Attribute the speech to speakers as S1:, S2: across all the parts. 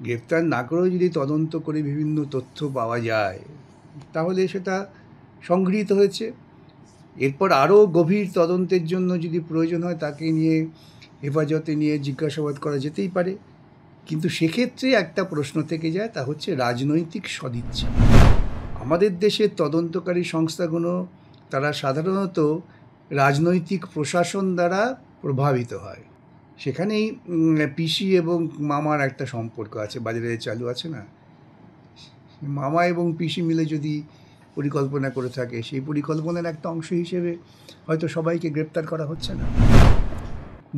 S1: গ্রেপ্তার না করেও যদি তদন্ত করে বিভিন্ন তথ্য পাওয়া যায় তাহলে সেটা সংগৃহীত হয়েছে। এরপর আরও গভীর তদন্তের জন্য যদি প্রয়োজন হয় তাকে নিয়ে হেফাজতে নিয়ে জিজ্ঞাসাবাদ করা যেতেই পারে। কিন্তু সেক্ষেত্রে একটা প্রশ্ন থেকে যায়, তা হচ্ছে রাজনৈতিক সদিচ্ছা। আমাদের দেশের তদন্তকারী সংস্থাগুলো তারা সাধারণত রাজনৈতিক প্রশাসন দ্বারা প্রভাবিত হয়। সেখানেই পিসি এবং মামার একটা সম্পর্ক আছে, বাজারে চালু আছে না। মামা এবং পিসি মিলে যদি পরিকল্পনা করে থাকে, সেই পরিকল্পনার একটা অংশ হিসেবে হয়তো সবাইকে গ্রেপ্তার করা হচ্ছে না।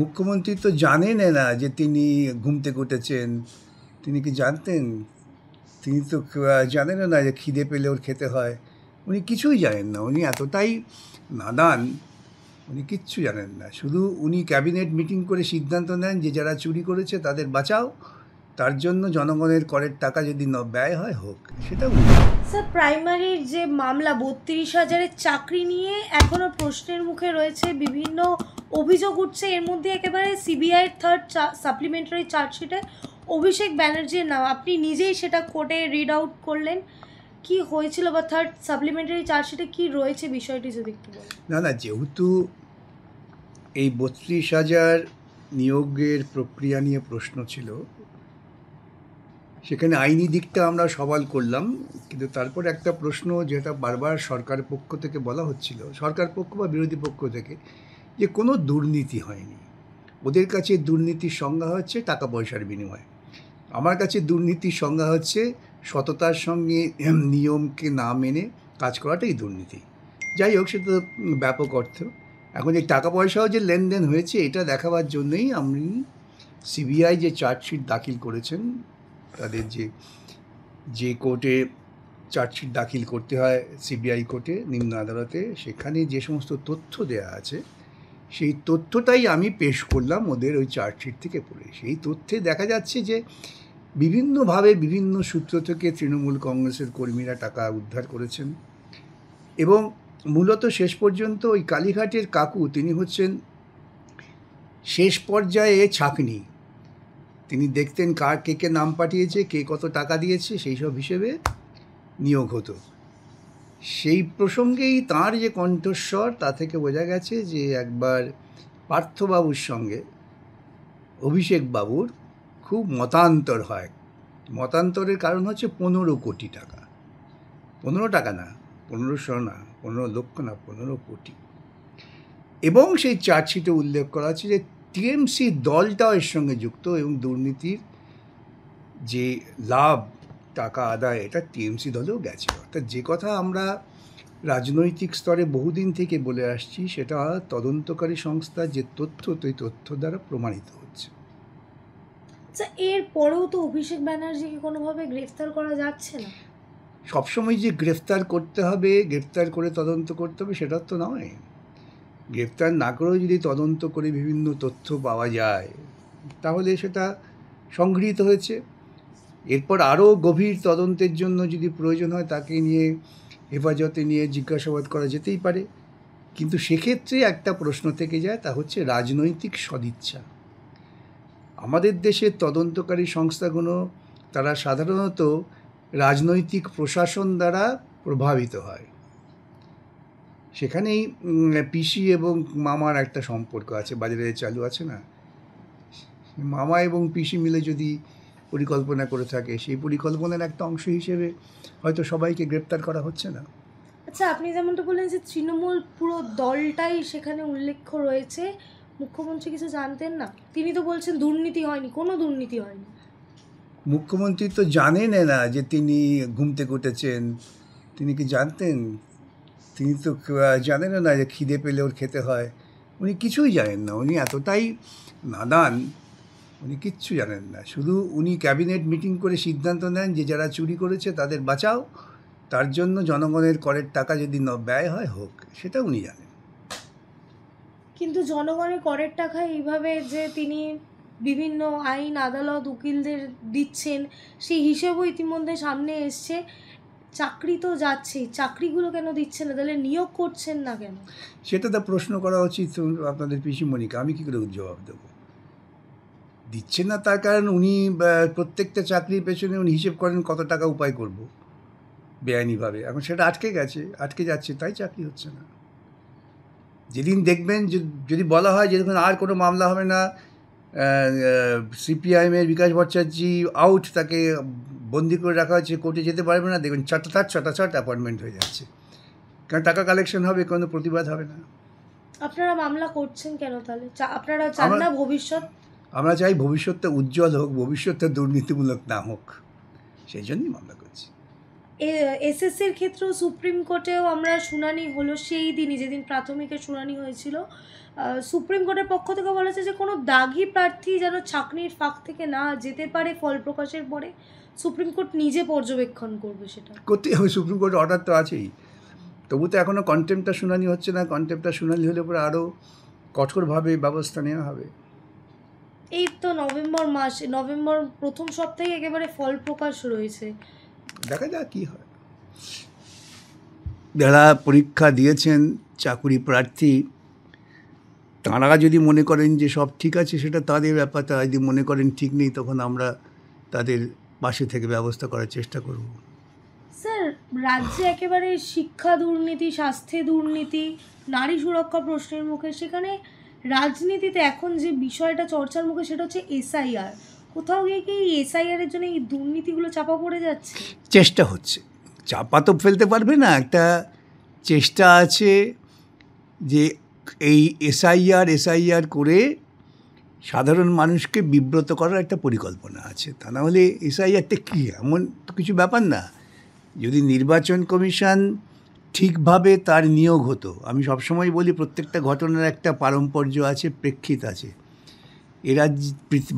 S1: মুখ্যমন্ত্রী তো জানেন না যে তিনি ঘুম থেকে উঠেছেন। তিনি কি জানতেন? তিনি তো জানেন না যে খিদে পেলে ওর খেতে হয়। উনি কিছুই জানেন না, উনি এতটাই নাদান, উনি কিচ্ছু জানেন না। শুধু উনি ক্যাবিনেট মিটিং করে সিদ্ধান্ত নেন যে যারা চুরি করেছে তাদের বাঁচাও, তার জন্য জনগণের করের টাকা যদি ব্যয় হয় হোক, সেটা উনি।
S2: স্যার, প্রাইমারির যে মামলা 32,000-এর চাকরি নিয়ে এখনো প্রশ্নের মুখে রয়েছে, বিভিন্ন অভিযোগ উঠছে। এর মধ্যে একেবারে সিবিআইয়ের থার্ড সাপ্লিমেন্টারি চার্জশিটে অভিষেক ব্যানার্জির নাম, আপনি নিজেই সেটা কোর্টে রিড আউট করলেন। কি হয়েছিল বা থার্ড সাপ্লিমেন্টারি চার্জশিটে কি রয়েছে বিষয়টি যদি একটু বলেন।
S1: না, যেহেতু এই 32,000 নিয়োগের প্রক্রিয়া নিয়ে প্রশ্ন ছিল, সেখানে আইনি দিকটা আমরা সওয়াল করলাম। কিন্তু তারপর একটা প্রশ্ন যেটা বারবার সরকার পক্ষ থেকে বলা হচ্ছিল, সরকার পক্ষ বা বিরোধী পক্ষ থেকে, যে কোনো দুর্নীতি হয়নি। ওদের কাছে দুর্নীতির সংজ্ঞা হচ্ছে টাকা পয়সার বিনিময়ে। আমার কাছে দুর্নীতির সংজ্ঞা হচ্ছে সততার সঙ্গে নিয়মকে না মেনে কাজ করাটাই দুর্নীতি। যাই হোক, সেটা ব্যাপক অর্থ। এখন এই টাকা পয়সাও যে লেনদেন হয়েছে এটা দেখাবার জন্যই আমি সিবিআই যে চার্জশিট দাখিল করেছেন, তাদের যে কোর্টে চার্জশিট দাখিল করতে হয় সিবিআই কোর্টে, নিম্ন আদালতে, সেখানে যে সমস্ত তথ্য দেয়া আছে সেই তথ্যটাই আমি পেশ করলাম ওদের ওই চার্জশিট থেকে পড়ে। সেই তথ্যে দেখা যাচ্ছে যে বিভিন্নভাবে বিভিন্ন সূত্র থেকে তৃণমূল কংগ্রেসের কর্মীরা টাকা উদ্ধার করেছেন। এবং মূলত শেষ পর্যন্ত ওই কালীঘাটের কাকু, তিনি হচ্ছেন শেষ পর্যায়ে ছাঁকনি। তিনি দেখতেন কে নাম পাঠিয়েছে, কে কত টাকা দিয়েছে, সেই সব হিসেবে নিয়োগ হতো। সেই প্রসঙ্গেই তাঁর যে কণ্ঠস্বর, তা থেকে বোঝা গেছে যে একবার পার্থবাবুর সঙ্গে অভিষেক বাবুর খুব মতান্তর হয়। মতান্তরের কারণ হচ্ছে 15 কোটি টাকা। 15 টাকা না, 1500 না, 15 লক্ষ না, 15 কোটি। এবং সেই চার্জশিটে উল্লেখ করা আছে যে টিএমসি দলটাও এর সঙ্গে যুক্ত, এবং দুর্নীতির যে লাভ, টাকা আদায়, এটা টিএমসি দলেও গেছে। অর্থাৎ যে কথা আমরা রাজনৈতিক স্তরে বহুদিন থেকে বলে আসছি, সেটা তদন্তকারী সংস্থা যে তথ্য, সেই তথ্য দ্বারা প্রমাণিত হচ্ছে।
S2: আচ্ছা, এর পরেও তো অভিষেক ব্যানার্জিকে কোনোভাবে গ্রেফতার করা যাচ্ছে না।
S1: সবসময় যে গ্রেফতার করতে হবে, গ্রেফতার করে তদন্ত করতে হবে, সেটা তো নয়। গ্রেফতার না করেও যদি তদন্ত করে বিভিন্ন তথ্য পাওয়া যায় তাহলে সেটা সংগৃহীত হয়েছে। এরপর আরও গভীর তদন্তের জন্য যদি প্রয়োজন হয় তাকে নিয়ে হেফাজতে নিয়ে জিজ্ঞাসাবাদ করা যেতেই পারে। কিন্তু সেক্ষেত্রে একটা প্রশ্ন থেকে যায়, তা হচ্ছে রাজনৈতিক সদিচ্ছা। আমাদের দেশের তদন্তকারী সংস্থাগুলো তারা সাধারণত রাজনৈতিক প্রশাসন দ্বারা প্রভাবিত হয়। সেখানেই পিসি এবং মামার একটা সম্পর্ক আছে, বাজারে চালু আছে না। মামা এবং পিসি মিলে যদি পরিকল্পনা করে থাকে, সেই পরিকল্পনার একটা অংশ হিসেবে হয়তো সবাইকে গ্রেপ্তার করা হচ্ছে না।
S2: আচ্ছা, আপনি যেমনটা বললেন যে তৃণমূল পুরো দলটাই সেখানে উল্লেখ্য রয়েছে, মুখ্যমন্ত্রী কিছু জানতেন না? তিনি তো বলছেন দুর্নীতি হয়নি, কোনো দুর্নীতি হয়নি।
S1: মুখ্যমন্ত্রী তো জানেন না যে তিনি ঘুম থেকে উঠেছেন। তিনি কি জানতেন? তিনি তো জানেন না যে খিদে পেলে ওর খেতে হয়। উনি কিছুই জানেন না, উনি এতটাই নাদান, উনি কিচ্ছু জানেন না। শুধু উনি ক্যাবিনেট মিটিং করে সিদ্ধান্ত নেন যে যারা চুরি করেছে তাদের বাঁচাও, তার জন্য জনগণের করের টাকা যদি ব্যয় হয় হোক, সেটা উনি জানেন।
S2: কিন্তু জনগণের করের টাকা এইভাবে যে তিনি বিভিন্ন আইন আদালত উকিলদের দিচ্ছেন, সেই হিসেবও ইতিমধ্যে সামনে এসছে। চাকরি তো যাচ্ছেই, চাকরিগুলো কেন দিচ্ছেন না? তাহলে নিয়োগ করছেন না কেন?
S1: সেটা তো প্রশ্ন করা উচিত আপনাদের পিসিমণিকে, আমি কী করে জবাব দেবো? দিচ্ছেন না তার কারণ উনি প্রত্যেকটা চাকরির পেছনে উনি হিসেব করেন কত টাকা উপায় করব বেআইনিভাবে। এখন সেটা আটকে যাচ্ছে, তাই চাকরি হচ্ছে না। যেদিন দেখবেন যদি বলা হয় যে দেখুন আর কোনো মামলা হবে না, সিপিআইএমের বিকাশ ভট্টাচার্যি আউট, তাকে বন্দি করে রাখা হচ্ছে, কোর্টে যেতে পারবে না, দেখবেন ছটা অ্যাপয়েন্টমেন্ট হয়ে যাচ্ছে, কারণ টাকা কালেকশন হবে, কোনো প্রতিবাদ হবে না।
S2: আপনারা মামলা করছেন কেন তাহলে? আপনারা চান না ভবিষ্যৎ?
S1: আমরা চাই ভবিষ্যৎটা উজ্জ্বল হোক, ভবিষ্যৎটা দুর্নীতিমূলক না হোক, সেই জন্যই মামলা করছি।
S2: এসএসসির ক্ষেত্রেও সুপ্রিম কোর্টেও আমরা শুনানি হলো সেই দিনই, যেদিন প্রাথমিকের শুনানি হয়েছিল, সুপ্রিম কোর্টের পক্ষ থেকে বলা হয়েছে যে কোনো দাগি প্রার্থী যেন চাকরির ফাঁক থেকে না যেতে পারে ফল প্রকাশের পরে। সুপ্রিম কোর্ট নিজে পর্যবেক্ষণ করবে, সেটা
S1: করতেই হবে, সুপ্রিম কোর্টের অর্ডার তো আছেই। তবু তো এখনও কন্টেম্পটা শুনানি হচ্ছে না। কন্টেম্পটা শুনানি হলে পরে আরও কঠোরভাবে ব্যবস্থা নেওয়া হবে।
S2: এই তো নভেম্বর প্রথম সপ্তাহে একেবারে ফল প্রকাশ রয়েছে,
S1: দেখা যাক কী হয়। যারা পরীক্ষা দিয়েছেন চাকুরি প্রার্থী, তাঁরা যদি মনে করেন যে সব ঠিক আছে সেটা তাদের ব্যাপার, তারা যদি মনে করেন ঠিক নেই, তখন আমরা তাদের পাশে থেকে ব্যবস্থা করার চেষ্টা করব।
S2: স্যার, রাজ্যে একেবারে শিক্ষা দুর্নীতি, স্বাস্থ্যে দুর্নীতি, নারী সুরক্ষা প্রশ্নের মুখে, সেখানে রাজনীতিতে এখন যে বিষয়টা চর্চার মুখে সেটা হচ্ছে এসআইআর। কোথাও গিয়ে কি এসআইআর এর জন্য এই দুর্নীতিগুলো চাপা পড়ে যাচ্ছে?
S1: চেষ্টা হচ্ছে, চাপা তো ফেলতে পারবে না, একটা চেষ্টা আছে যে এই এসআইআর করে সাধারণ মানুষকে বিব্রত করার একটা পরিকল্পনা আছে। তা না হলে এসআইআরটা কী এমন তো কিছু ব্যাপার না। যদি নির্বাচন কমিশন ঠিকভাবে তার নিয়োগ হতো, আমি সবসময় বলি প্রত্যেকটা ঘটনার একটা পারম্পর্য আছে, প্রেক্ষিত আছে। এরা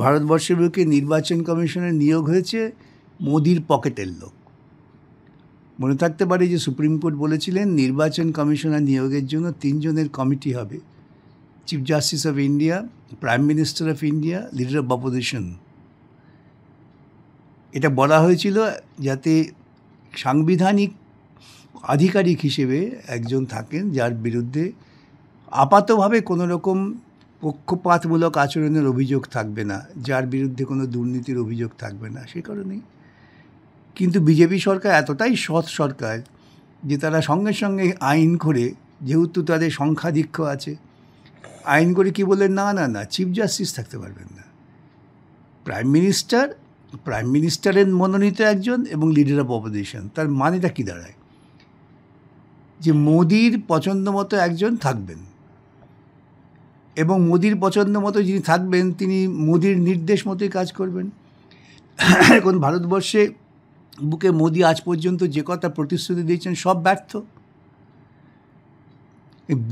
S1: ভারতবর্ষের বুকে নির্বাচন কমিশনের নিয়োগ হয়েছে মোদির পকেটের লোক। মনে থাকতে পারে যে সুপ্রিম কোর্ট বলেছিলেন নির্বাচন কমিশনার নিয়োগের জন্য 3 জনের কমিটি হবে, chief justice of India, prime minister of India, leader of opposition. এটা বলা হয়েছিল যাতে সাংবিধানিক আধিকারিক হিসেবে একজন থাকেন যার বিরুদ্ধে আপাতভাবে কোনো রকম পক্ষপাতমূলক আচরণের অভিযোগ থাকবে না, যার বিরুদ্ধে কোনো দুর্নীতির অভিযোগ থাকবে না। সে কারণেই কিন্তু বিজেপি সরকার এতটাই সৎ সরকার যে তারা সঙ্গে সঙ্গে আইন করে, যেহেতু তাদের সংখ্যাধিক্য আছে, আইন করে কি বললেন, না চিফ জাস্টিস থাকতে পারবেন না, প্রাইম মিনিস্টারের মনোনীত একজন এবং লিডার অফ অপোজিশন। তার মানেটা কী দাঁড়ায়? যে মোদির পছন্দ মতো একজন থাকবেন, এবং মোদির পছন্দ মতো যিনি থাকবেন তিনি মোদির নির্দেশ মতোই কাজ করবেন। এখন ভারতবর্ষে বুকে মোদি আজ পর্যন্ত যে কথা প্রতিশ্রুতি দিয়েছেন সব ব্যর্থ।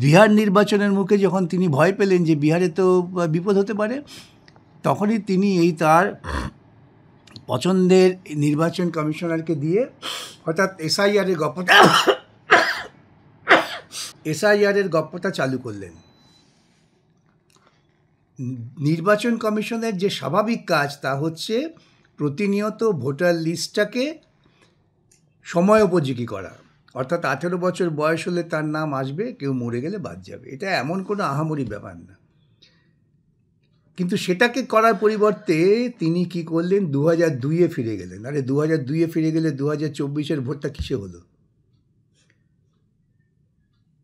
S1: বিহার নির্বাচনের মুখে যখন তিনি ভয় পেলেন যে বিহারে তো বিপদ হতে পারে, তখনই তিনি এই তার পছন্দের নির্বাচন কমিশনারকে দিয়ে হঠাৎ এসআইআরের গপ্পটা চালু করলেন। নির্বাচন কমিশনের যে স্বাভাবিক কাজ তা হচ্ছে প্রতিনিয়ত ভোটার লিস্টটাকে সময় উপযোগী করা, অর্থাৎ 18 বছর বয়স হলে তার নাম আসবে, কেউ মরে গেলে বাদ যাবে। এটা এমন কোনো আহামরি ব্যাপার না। কিন্তু সেটাকে করার পরিবর্তে তিনি কি করলেন, 2002-এ ফিরে গেলেন। আরে 2002-এ ফিরে গেলে 2024-এর ভোটটা কিসে হলো?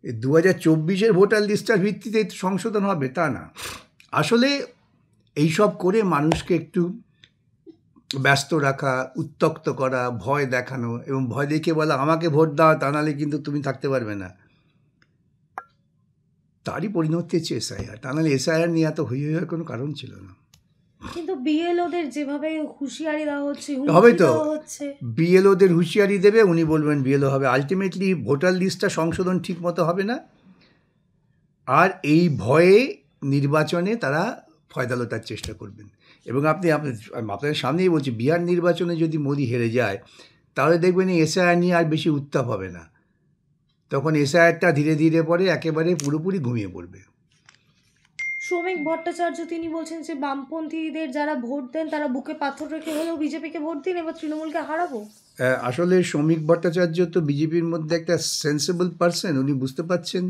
S1: 2024-এর ভোটার লিস্টার ভিত্তিতে সংশোধন হবে তা না। আসলে এইসব করে মানুষকে একটু ব্যস্ত রাখা, উত্তক্ত করা, ভয় দেখানো, এবং ভয় দেখিয়ে বলা আমাকে ভোট দাও, তা নাহলে কিন্তু তুমি থাকতে পারবে না, তারই পরিণতি হচ্ছে এসআইআর। তা নাহলে এসআইআর নিয়ে এত হই হওয়ার কোনো কারণ ছিল না।
S2: কিন্তু বিএলওদের যেভাবে হুঁশিয়ারি দেওয়া হচ্ছে,
S1: হবে তো, বিএলওদের হুঁশিয়ারি দেবে, উনি বলবেন বিএলও হবে। আলটিমেটলি ভোটার লিস্টটা সংশোধন ঠিক মতো হবে না, আর এই ভয়ে নির্বাচনে তারা ফয়দা লোটার চেষ্টা করবেন। এবং আপনাদের সামনেই বলছি, বিহার নির্বাচনে যদি মোদি হেরে যায় তাহলে দেখবেন এই এসআইআর নিয়ে আর বেশি উত্তাপ হবে না। তখন এসআইআরটা ধীরে ধীরে পরে একেবারে পুরোপুরি ঘুমিয়ে পড়বে।
S2: শ্রমিক ভট্টাচার্য তিনি বলছেন যে বামপন্থীদের যারা ভোট দেন তারা বুকে পাথর রেখে হলেও বিজেপিকে ভোট দিন, এবার তৃণমূলকে হারাবো।
S1: আসলে শ্রমিক ভট্টাচার্য তো বিজেপির মধ্যে একটা সেন্সিবল পারসন। উনি বুঝতে পারছেন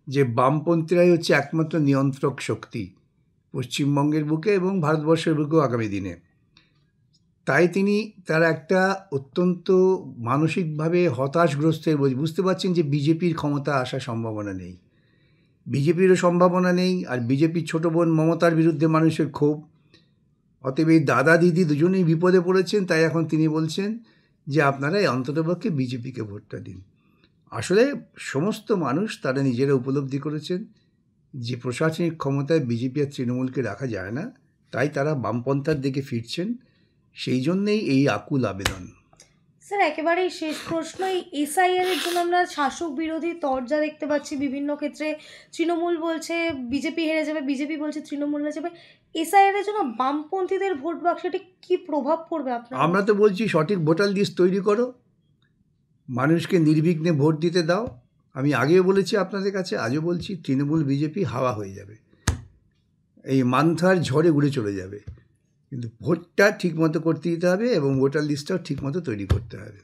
S1: যে বামপন্থীরাই হচ্ছে একমাত্র নিয়ন্ত্রক শক্তি পশ্চিমবঙ্গের বুকে এবং ভারতবর্ষের বুকেও আগামী দিনে। তাই তিনি তার একটা অত্যন্ত মানসিকভাবে হতাশগ্রস্তের বুঝতে পারছেন যে বিজেপির ক্ষমতা আসার সম্ভাবনা নেই, বিজেপিরও সম্ভাবনা নেই, আর বিজেপির ছোটো বোন মমতার বিরুদ্ধে মানুষের ক্ষোভ। অতএব এই দাদা দিদি দুজনেই বিপদে পড়েছেন। তাই এখন তিনি বলছেন যে আপনারা অন্ততপক্ষে বিজেপিকে ভোটটা দিন। আসলে সমস্ত মানুষ তারা নিজেরা উপলব্ধি করেছেন যে প্রশাসনিক ক্ষমতায় বিজেপি আর তৃণমূলকে রাখা যায় না, তাই তারা বামপন্থার দিকে ফিরছেন। সেই জন্যেই এই আকুল আবেদন।
S2: স্যার একেবারেই শেষ প্রশ্ন, এই এসআইআর এর জন্য আমরা শাসক বিরোধী তরজা দেখতে পাচ্ছি বিভিন্ন ক্ষেত্রে। তৃণমূল বলছে বিজেপি হেরে যাবে, বিজেপি বলছে তৃণমূল হেরে যাবে। এসআইআর এর জন্য বামপন্থীদের ভোট বাক্সে এটা কি প্রভাব পড়বে আপনার?
S1: আমরা তো বলছি সঠিক ভোটার লিস্ট তৈরি করো, মানুষকে নির্বিঘ্নে ভোট দিতে দাও। আমি আগেও বলেছি আপনাদের কাছে, আজও বলছি, তৃণমূল বিজেপি হাওয়া হয়ে যাবে, এই মান্থার ঝড়ে উড়ে চলে যাবে। কিন্তু ভোটটা ঠিকমতো করতে দিতে হবে এবং ভোটার লিস্টটাও ঠিকমতো তৈরি করতে হবে।